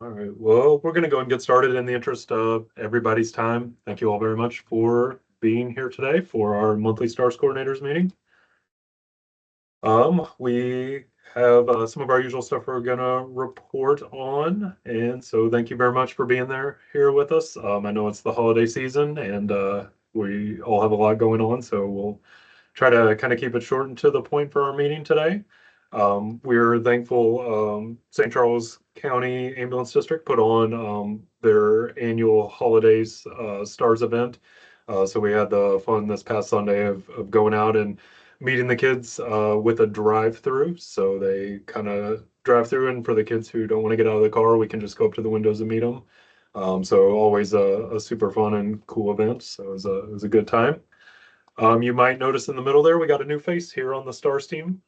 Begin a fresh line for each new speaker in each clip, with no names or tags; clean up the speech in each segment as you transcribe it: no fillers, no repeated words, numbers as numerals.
All right. Well, we're going to go and get started in the interest of everybody's time. Thank you all very much for being here today for our monthly STARS coordinators meeting. We have some of our usual stuff we're going to report on. And so thank you very much for being there here with us. I know it's the holiday season and we all have a lot going on. So we'll try to kind of keep it short and to the point for our meeting today. We're thankful St. Charles County Ambulance District put on their annual holidays stars event. So we had the fun this past Sunday of going out and meeting the kids with a drive-through. So they kind of drive through, and for the kids who don't want to get out of the car, we can just go up to the windows and meet them. So always a super fun and cool event. So it was a good time. You might notice in the middle there, we got a new face here on the Stars team.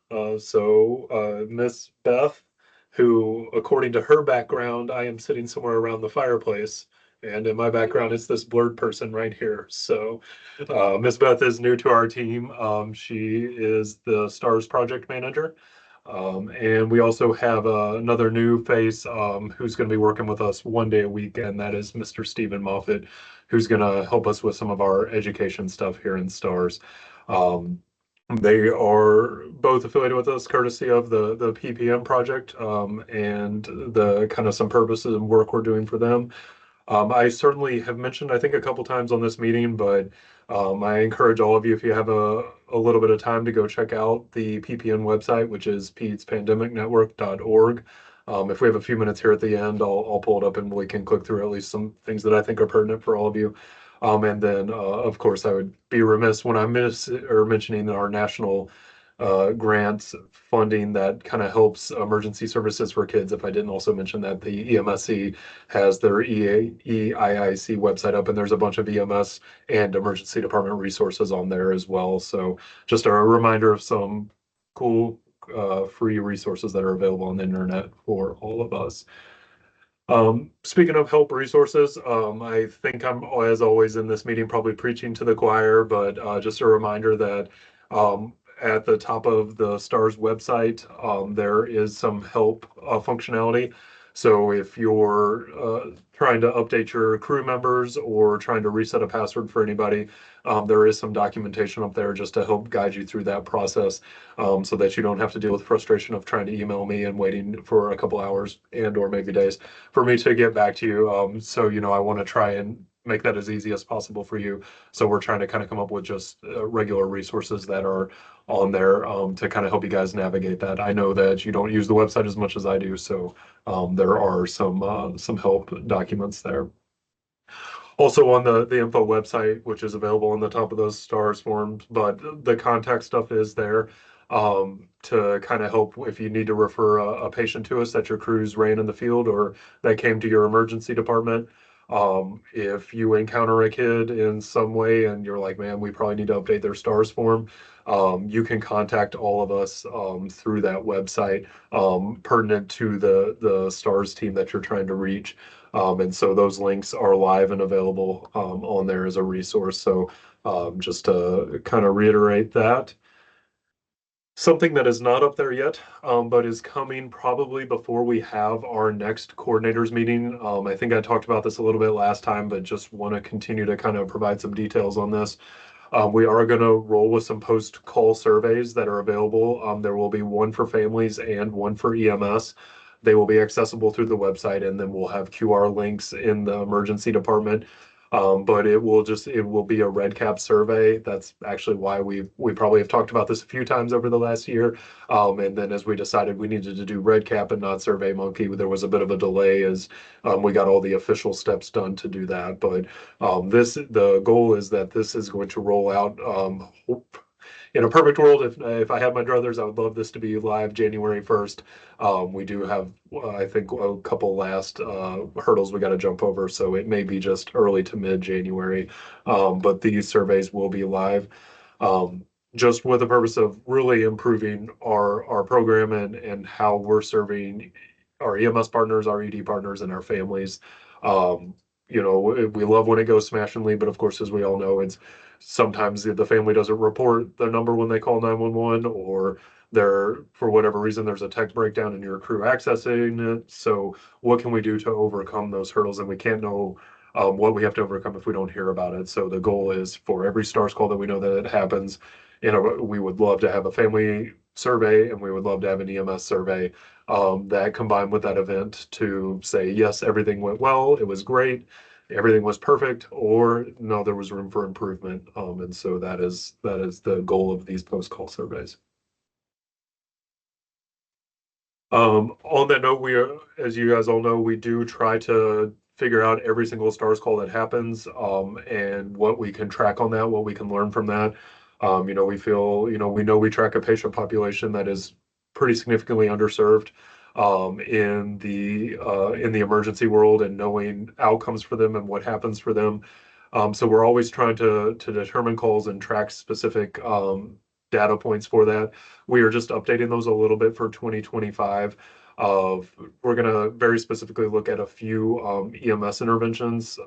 Miss Beth, who, according to her background, I am sitting somewhere around the fireplace. And in my background, it's this blurred person right here. So, Miss Beth is new to our team. She is the Stars project manager. And we also have another new face who's going to be working with us one day a week, and that is Mr. Stephen Moffett, who's going to help us with some of our education stuff here in STARS. Um, they are both affiliated with us courtesy of the PPM project and the kind of some purposes and work we're doing for them. I certainly have mentioned, I think, a couple times on this meeting, but I encourage all of you, if you have a little bit of time, to go check out the PPN website, which is pedspandemicnetwork.org. If we have a few minutes here at the end, I'll pull it up and we can click through at least some things that I think are pertinent for all of you. And then, of course, I would be remiss when I miss or mentioning our national grants funding that kind of helps emergency services for kids. If I didn't also mention that the EMSC has their EIIC website up, and there's a bunch of EMS and emergency department resources on there as well. So just a reminder of some cool free resources that are available on the internet for all of us. Speaking of help resources, I think I'm, as always in this meeting, probably preaching to the choir, but just a reminder that at the top of the STARS website, there is some help functionality. So if you're trying to update your crew members or trying to reset a password for anybody, there is some documentation up there just to help guide you through that process, so that you don't have to deal with frustration of trying to email me and waiting for a couple hours and or maybe days for me to get back to you. So, I want to try and make that as easy as possible for you. So we're trying to kind of come up with just regular resources that are on there to kind of help you guys navigate that. I know that you don't use the website as much as I do, so there are some help documents there. Also on the info website, which is available on the top of those stars forms, but the contact stuff is there to kind of help if you need to refer a patient to us that your crews ran in the field or that came to your emergency department. If you encounter a kid in some way and you're like, man, we probably need to update their stars form, you can contact all of us through that website pertinent to the stars team that you're trying to reach. And so those links are live and available on there as a resource. So just to kind of reiterate that. Something that is not up there yet, but is coming probably before we have our next coordinators meeting. I think I talked about this a little bit last time, but just want to continue to kind of provide some details on this. We are going to roll with some post-call surveys that are available. There will be one for families and one for EMS. They will be accessible through the website, and then we'll have QR links in the emergency department. But it will be a red cap survey. That's actually why we probably have talked about this a few times over the last year. And then as we decided we needed to do red cap and not survey monkey, there was a bit of a delay as we got all the official steps done to do that. But the goal is that this is going to roll out. In a perfect world, if I had my druthers, I would love this to be live January 1st. We do have, I think, a couple last hurdles we got to jump over, so it may be just early to mid January. But these surveys will be live. Um, just with the purpose of really improving our program and how we're serving our EMS partners, our ED partners, and our families. We love when it goes smashingly, but of course, as we all know, sometimes the family doesn't report the number when they call 911, or for whatever reason, there's a tech breakdown in your crew accessing it. So what can we do to overcome those hurdles? And we can't know what we have to overcome if we don't hear about it. So the goal is for every STARS call that we know that it happens, we would love to have a family survey, and we would love to have an EMS survey that combined with that event to say, yes, everything went well, it was great, everything was perfect, or no, there was room for improvement. And so that is the goal of these post-call surveys. On that note, as you guys all know, we do try to figure out every single STARS call that happens, and what we can track on that, what we can learn from that. We feel, we know we track a patient population that is pretty significantly underserved, in the emergency world, and knowing outcomes for them and what happens for them. So we're always trying to determine calls and track specific data points for that. We are just updating those a little bit for 2025. We're going to very specifically look at a few EMS interventions,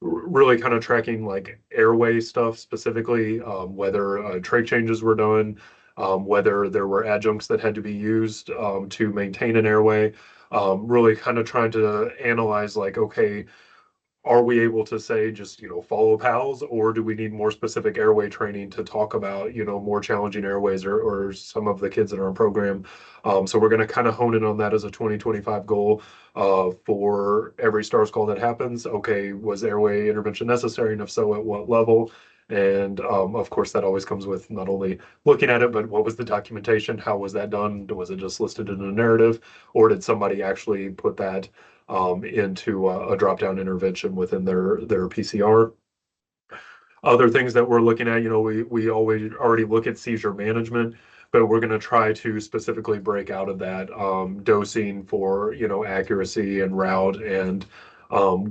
really kind of tracking like airway stuff specifically, whether trach changes were done, whether there were adjuncts that had to be used to maintain an airway. Really kind of trying to analyze like, okay, are we able to say just, follow PALS, or do we need more specific airway training to talk about, more challenging airways, or some of the kids in our program? So we're going to kind of hone in on that as a 2025 goal for every STARS call that happens. Okay, was airway intervention necessary? And if so, at what level? And of course, that always comes with not only looking at it, but what was the documentation? How was that done? Was it just listed in a narrative, or did somebody actually put that into a drop-down intervention within their PCR? Other things that we're looking at, we always already look at seizure management, but we're going to try to specifically break out of that dosing for, accuracy and route and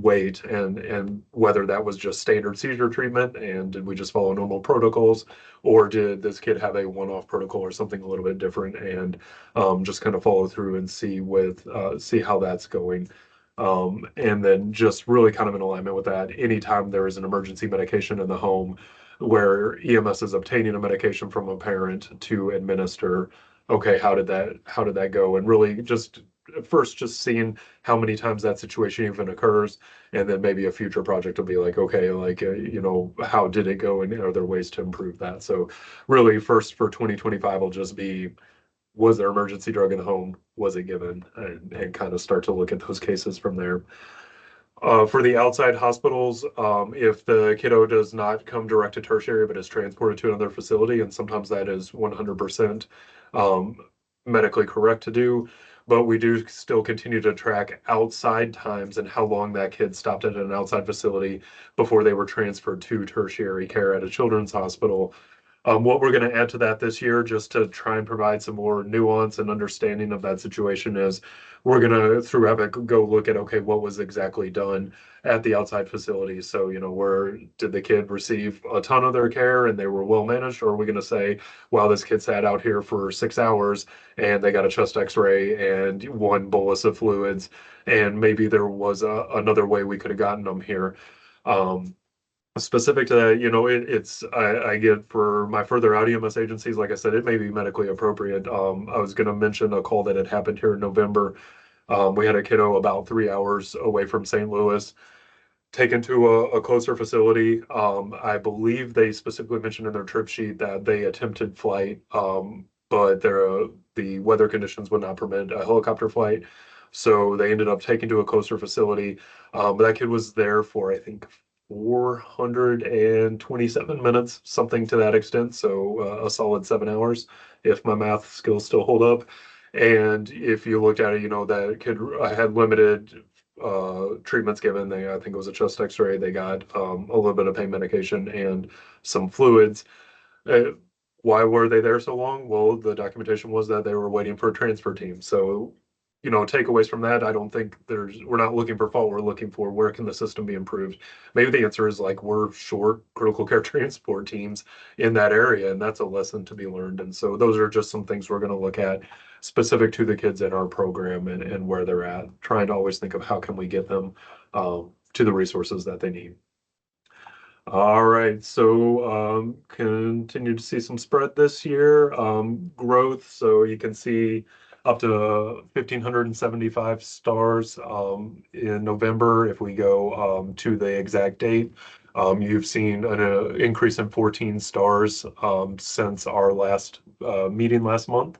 weight, and whether that was just standard seizure treatment and did we just follow normal protocols, or did this kid have a one-off protocol or something a little bit different, and just kind of follow through and see how that's going. And then just really kind of in alignment with that, anytime there is an emergency medication in the home where EMS is obtaining a medication from a parent to administer, okay, how did that go? And really just first just seeing how many times that situation even occurs, and then maybe a future project will be like, okay, like, how did it go, and are there ways to improve that? So really first for 2025 will just be, was there emergency drug in the home? Was it given? And kind of start to look at those cases from there. For the outside hospitals, if the kiddo does not come direct to tertiary but is transported to another facility, and sometimes that is 100% medically correct to do, but we do still continue to track outside times and how long that kid stopped at an outside facility before they were transferred to tertiary care at a children's hospital. What we're going to add to that this year, just to try and provide some more nuance and understanding of that situation, is we're going to, through Epic, go look at, okay, what was exactly done at the outside facility. So, where did the kid receive a ton of their care and they were well managed? Or are we going to say, wow, this kid sat out here for 6 hours and they got a chest x-ray and one bolus of fluids, and maybe there was another way we could have gotten them here. Specific to that, I get for my further out EMS agencies, like I said, it may be medically appropriate. I was going to mention a call that had happened here in November. We had a kiddo about 3 hours away from St. Louis, taken to a closer facility. I believe they specifically mentioned in their trip sheet that they attempted flight, but the weather conditions would not permit a helicopter flight. So they ended up taking to a closer facility. But that kid was there for, I think, 427 minutes, something to that extent. So a solid 7 hours, if my math skills still hold up. And if you looked at it, that kid had limited treatments given. I think it was a chest x-ray. They got a little bit of pain medication and some fluids. Uh, why were they there so long? Well, the documentation was that they were waiting for a transfer team. So, takeaways from that, I don't think we're not looking for fault. We're looking for where can the system be improved. Maybe the answer is like we're short critical care transport teams in that area, and that's a lesson to be learned. And so those are just some things we're going to look at specific to the kids in our program, and where they're at, trying to always think of how can we get them to the resources that they need. All right, so continue to see some spread this year, growth. So you can see up to 1,575 stars in November. If we go to the exact date, you've seen an increase in 14 stars since our last meeting last month.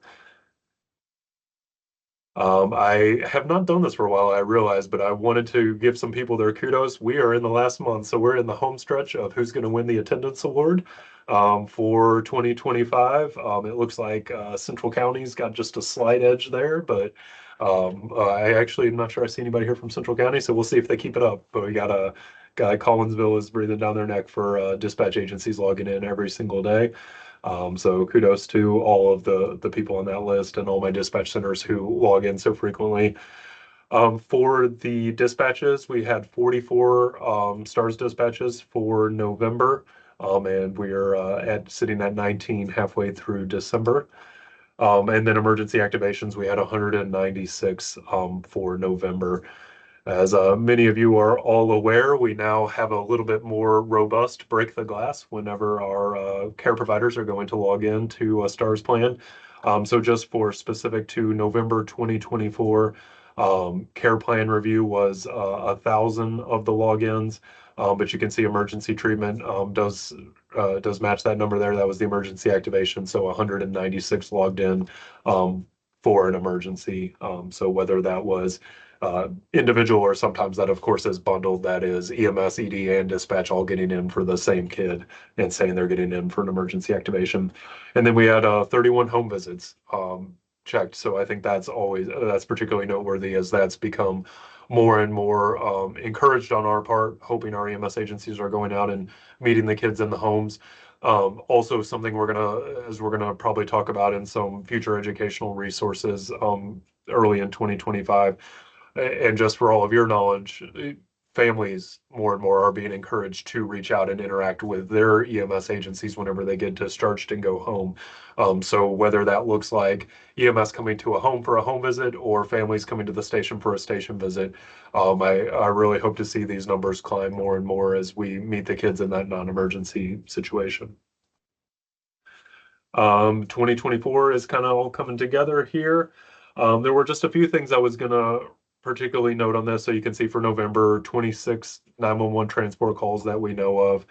I have not done this for a while, I realize, but I wanted to give some people their kudos. We are in the last month, so we're in the home stretch of who's going to win the attendance award for 2025. It looks like Central County's got just a slight edge there, but I actually am not sure I see anybody here from Central County, so we'll see if they keep it up. But we got a guy, Collinsville is breathing down their neck for dispatch agencies logging in every single day. So kudos to all of the people on that list and all my dispatch centers who log in so frequently. For the dispatches, we had 44 stars dispatches for November, and we are at sitting at 19 halfway through December. And then emergency activations, we had 196 for November. As many of you are all aware, we now have a little bit more robust break the glass whenever our care providers are going to log in to a STARS plan. So just for specific to November 2024, care plan review was 1,000 of the logins, but you can see emergency treatment does match that number there. That was the emergency activation, so 196 logged in for an emergency. So whether that was individual, or sometimes that of course is bundled, that is EMS, ED, and dispatch all getting in for the same kid and saying they're getting in for an emergency activation. And then we had 31 home visits checked. So I think that's particularly noteworthy, as that's become more and more encouraged on our part, hoping our EMS agencies are going out and meeting the kids in the homes. Also something we're gonna probably talk about in some future educational resources early in 2025. And just for all of your knowledge, families more and more are being encouraged to reach out and interact with their EMS agencies whenever they get discharged and go home. So whether that looks like EMS coming to a home for a home visit or families coming to the station for a station visit, I really hope to see these numbers climb more and more as we meet the kids in that non-emergency situation. 2024 is kind of all coming together here. There were just a few things I was going to particularly note on this. So you can see for November, 26 911 transport calls that we know of.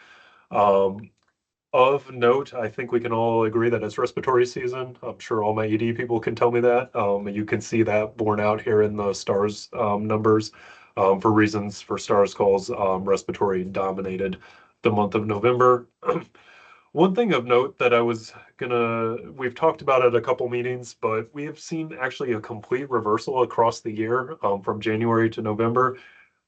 Of note, I think we can all agree that it's respiratory season. I'm sure all my ED people can tell me that. You can see that borne out here in the STARS numbers. For reasons for STARS calls, respiratory dominated the month of November. One thing of note that we've talked about at a couple meetings, but we have seen actually a complete reversal across the year from January to November.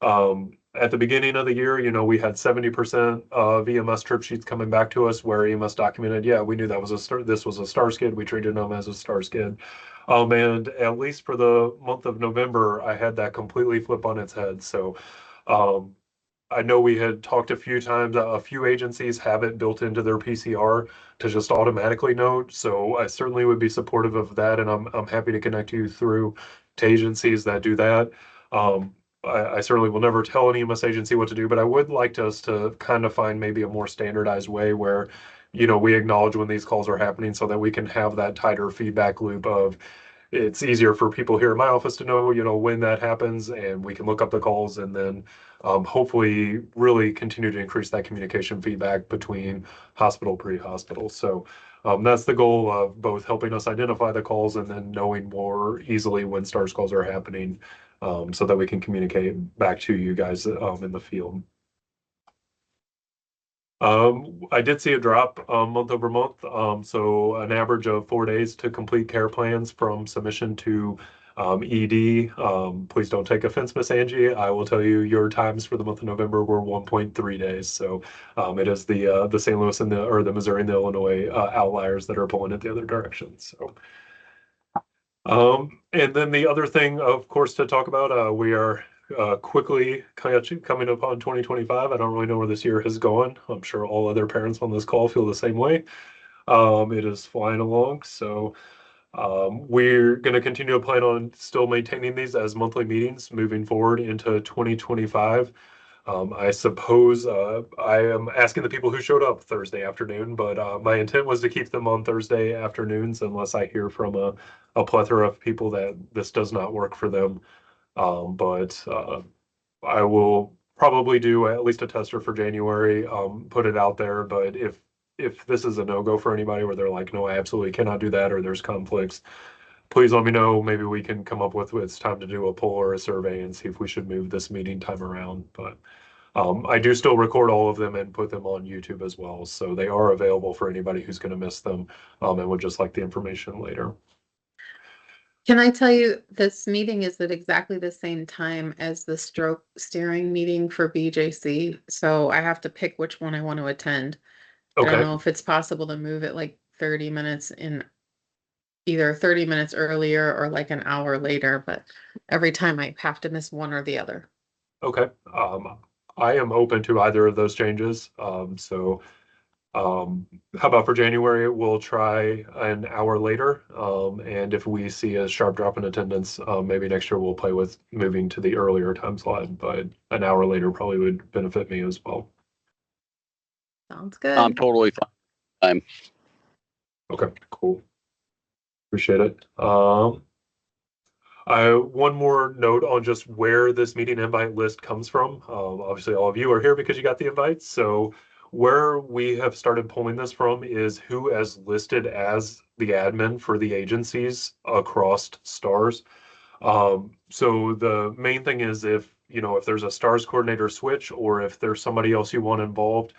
At the beginning of the year, we had 70% of EMS trip sheets coming back to us where EMS documented, yeah, we knew this was a STARS kid. We treated them as a STARS kid. And at least for the month of November, I had that completely flip on its head. So, I know we had talked a few times, a few agencies have it built into their PCR to just automatically note. So I certainly would be supportive of that, and I'm happy to connect you through to agencies that do that. I certainly will never tell an EMS agency what to do, but I would like us to kind of find maybe a more standardized way where, we acknowledge when these calls are happening so that we can have that tighter feedback loop of, it's easier for people here in my office to know, when that happens, and we can look up the calls and then hopefully really continue to increase that communication feedback between hospital, pre-hospital. So that's the goal of both helping us identify the calls and then knowing more easily when STARS calls are happening, so that we can communicate back to you guys in the field. I did see a drop month over month. So an average of 4 days to complete care plans from submission to ED. Please don't take offense, Miss Angie. I will tell you your times for the month of November were 1.3 days. So it is the St. Louis and the Missouri and the Illinois outliers that are pulling it the other direction. So. And then the other thing, of course, to talk about, we are quickly coming up on 2025. I don't really know where this year has gone. I'm sure all other parents on this call feel the same way. It is flying along. So we're going to continue to plan on still maintaining these as monthly meetings moving forward into 2025. I suppose I am asking the people who showed up Thursday afternoon, but my intent was to keep them on Thursday afternoons unless I hear from a plethora of people that this does not work for them. But I will probably do at least a tester for January, put it out there. But if this is a no-go for anybody where they're like, no, I absolutely cannot do that, or there's conflicts, please let me know. Maybe we can come up with it's time to do a poll or a survey and see if we should move this meeting time around. But I do still record all of them and put them on YouTube as well. So they are available for anybody who's going to miss them and would just like the information later.
Can I tell you, this meeting is at exactly the same time as the stroke steering meeting for BJC. So I have to pick which one I want to attend. I don't
Okay.
know if it's possible to move it like 30 minutes in, either 30 minutes earlier or like an hour later, but every time I have to miss one or the other.
Okay. I am open to either of those changes. How about for January? We'll try an hour later. And if we see a sharp drop in attendance, maybe next year we'll play with moving to the earlier time slot, but an hour later probably would benefit me as well.
Sounds good.
I'm totally fine.
Okay, cool. Appreciate it. One more note on just where this meeting invite list comes from. Obviously, all of you are here because you got the invites. So where we have started pulling this from is who is listed as the admin for the agencies across stars. So the main thing is if there's a stars coordinator switch or if there's somebody else you want involved,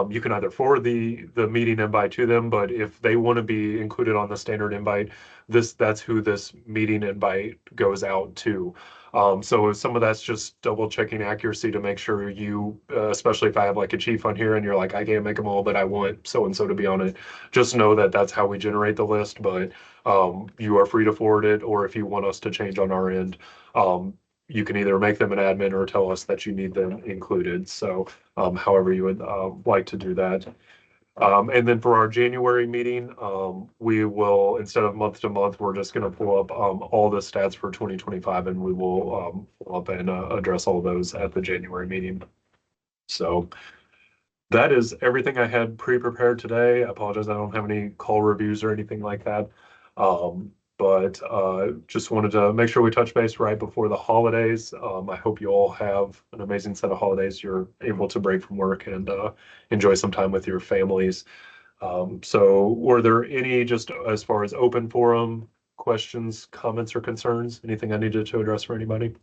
you can either forward the meeting invite to them, but if they want to be included on the standard invite, that's who this meeting invite goes out to. So some of that's just double checking accuracy to make sure you, especially if I have like a chief on here and you're like, I can't make them all, but I want so and so to be on it. Just know that that's how we generate the list, but you are free to forward it, or if you want us to change on our end, you can either make them an admin or tell us that you need them included. So however you would like to do that. And then for our January meeting, we will, instead of month to month, we're just going to pull up all the stats for 2025, and we will pull up and address all those at the January meeting. So that is everything I had pre-prepared today. I apologize, I don't have any call reviews or anything like that. But just wanted to make sure we touch base right before the holidays. I hope you all have an amazing set of holidays. You're able to break from work and enjoy some time with your families. So were there any, just as far as open forum questions, comments, or concerns? Anything I needed to address for anybody?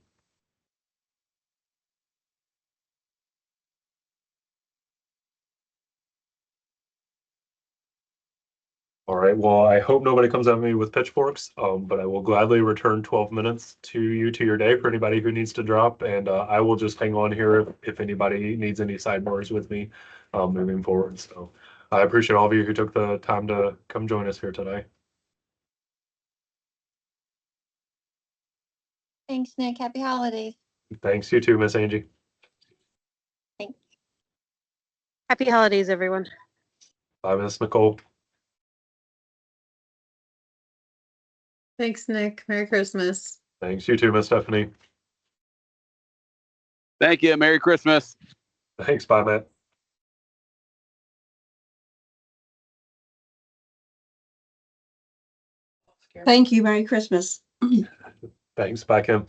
All right, well, I hope nobody comes at me with pitchforks, but I will gladly return 12 minutes to your day for anybody who needs to drop, and I will just hang on here if anybody needs any sidebars with me moving forward. So I appreciate all of you who took the time to come join us here today.
Thanks, Nick. Happy holidays.
Thanks, you too, Miss Angie.
Thanks.
Happy holidays, everyone.
Bye, Miss Nicole.
Thanks, Nick. Merry Christmas.
Thanks, you too, Miss Stephanie.
Thank you. Merry Christmas.
Thanks, bye, Matt.
Thank you. Merry Christmas.
Thanks, bye, Kim.